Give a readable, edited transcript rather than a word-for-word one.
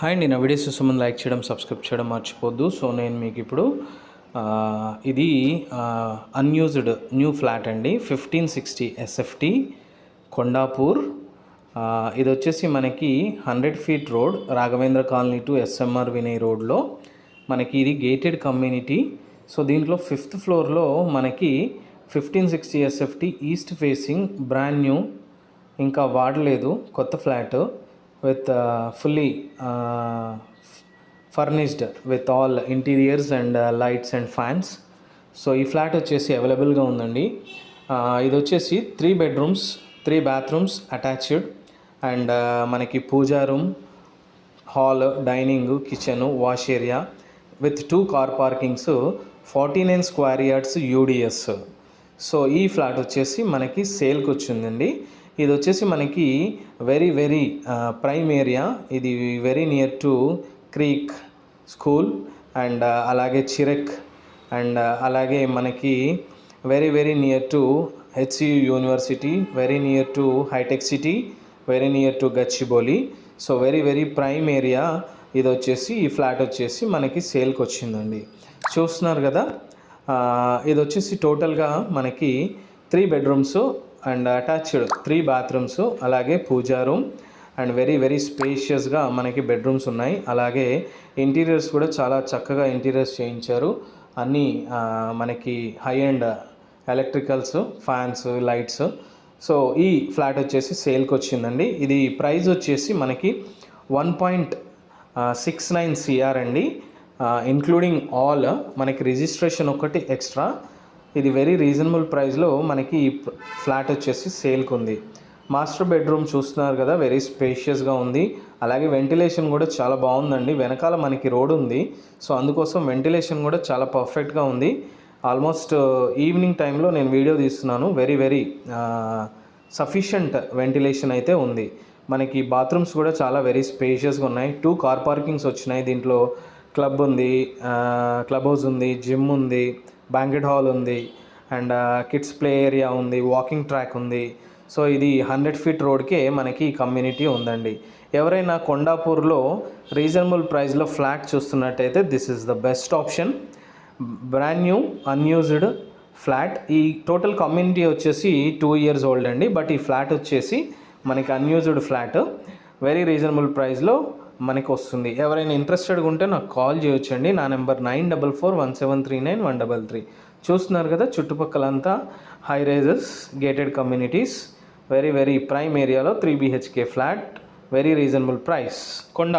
Hi అండి, నా videos చూసే ముందు లైక్ చేయడం, సబ్స్క్రైబ్ చేయడం మర్చిపోద్దు. సో నేను మీకు ఇప్పుడు ఇది అన్యూజ్డ్ న్యూ ఫ్లాట్ అండి, 1560 ఎస్ఎఫ్టీ కొండాపూర్. ఇది వచ్చేసి మనకి 100 feet road, Raghavendra colony to SMR Vinay రోడ్లో మనకి ఇది గేటెడ్ కమ్యూనిటీ. సో దీంట్లో 5th ఫ్లోర్లో మనకి 1560 SFT east facing brand new, ఇంకా వాడలేదు, కొత్త flat with fully furnished with all interiors and lights and fans. So ఈ ఫ్లాట్ వచ్చేసి అవైలబుల్గా ఉందండి. ఇది వచ్చేసి 3 bedrooms 3 bathrooms అటాచ్డ్, అండ్ మనకి pooja room, hall, dining, kitchen, wash area with 2 car parkings, 49 square yards UDS. So ఈ ఫ్లాట్ వచ్చేసి మనకి సేల్కి వచ్చిందండి. ఇది వచ్చేసి మనకి వెరీ ప్రైమ్ ఏరియా. ఇది very near to Creek school and అలాగే చిరెక్, అండ్ అలాగే మనకి very near to HCU university, very near to హైటెక్ City, very near to Gachibowli. So very prime area. ఇది వచ్చేసి ఈ ఫ్లాట్ వచ్చేసి మనకి సేల్కి వచ్చిందండి. చూస్తున్నారు కదా, ఇది వచ్చేసి టోటల్గా మనకి 3 bedrooms అండ్ అటాచ్డ్ 3 bathrooms, అలాగే పూజా రూమ్ అండ్ వెరీ స్పేషియస్గా మనకి బెడ్రూమ్స్ ఉన్నాయి. అలాగే ఇంటీరియర్స్ కూడా చాలా చక్కగా ఇంటీరియర్స్ చేయించారు. అన్నీ మనకి high and electricals, fans, lights. So ఈ ఫ్లాట్ వచ్చేసి సేల్కి వచ్చిందండి. ఇది ప్రైస్ వచ్చేసి మనకి 1.69 CR అండి, ఇంక్లూడింగ్ ఆల్. మనకి రిజిస్ట్రేషన్ ఒకటి ఎక్స్ట్రా. ఇది వెరీ రీజనబుల్ ప్రైస్లో మనకి ఈ ఫ్లాట్ వచ్చేసి సేల్కి ఉంది. మాస్టర్ బెడ్రూమ్ చూస్తున్నారు కదా, వెరీ స్పేషియస్గా ఉంది. అలాగే వెంటిలేషన్ కూడా చాలా బాగుందండి. వెనకాల మనకి రోడ్ ఉంది, సో అందుకోసం వెంటిలేషన్ కూడా చాలా పర్ఫెక్ట్గా ఉంది. ఆల్మోస్ట్ ఈవినింగ్ టైంలో నేను వీడియో తీస్తున్నాను. వెరీ సఫిషియంట్ వెంటిలేషన్ అయితే ఉంది. మనకి బాత్రూమ్స్ కూడా చాలా వెరీ స్పేషియస్గా ఉన్నాయి. 2 కార్ పార్కింగ్స్ వచ్చినాయి. దీంట్లో క్లబ్ ఉంది, క్లబ్ హౌస్ ఉంది, జిమ్ ఉంది, బ్యాంకెట్ హాల్ ఉంది, అండ్ కిడ్స్ ప్లే ఏరియా ఉంది, వాకింగ్ ట్రాక్ ఉంది. సో ఇది 100 ఫీట్ రోడ్కే మనకి కమ్యూనిటీ ఉందండి. ఎవరైనా కొండాపూర్లో రీజనబుల్ ప్రైస్లో ఫ్లాట్ చూస్తున్నట్టయితే this is the best option. Brand new unused flat. ఈ టోటల్ కమ్యూనిటీ వచ్చేసి 2 years ఓల్డ్ అండి, బట్ ఈ ఫ్లాట్ వచ్చేసి మనకి అన్యూజ్డ్ ఫ్లాట్ వెరీ రీజనబుల్ ప్రైస్లో మనకి వస్తుంది. ఎవరైనా ఇంట్రెస్టెడ్గా ఉంటే నాకు కాల్ చేయొచ్చండి. నా నెంబర్ 9441739133. చూస్తున్నారు కదా, చుట్టుపక్కలంతా high rises, gated communities, very prime ఏరియాలో 3 BHK flat, very reasonable price, కొండా.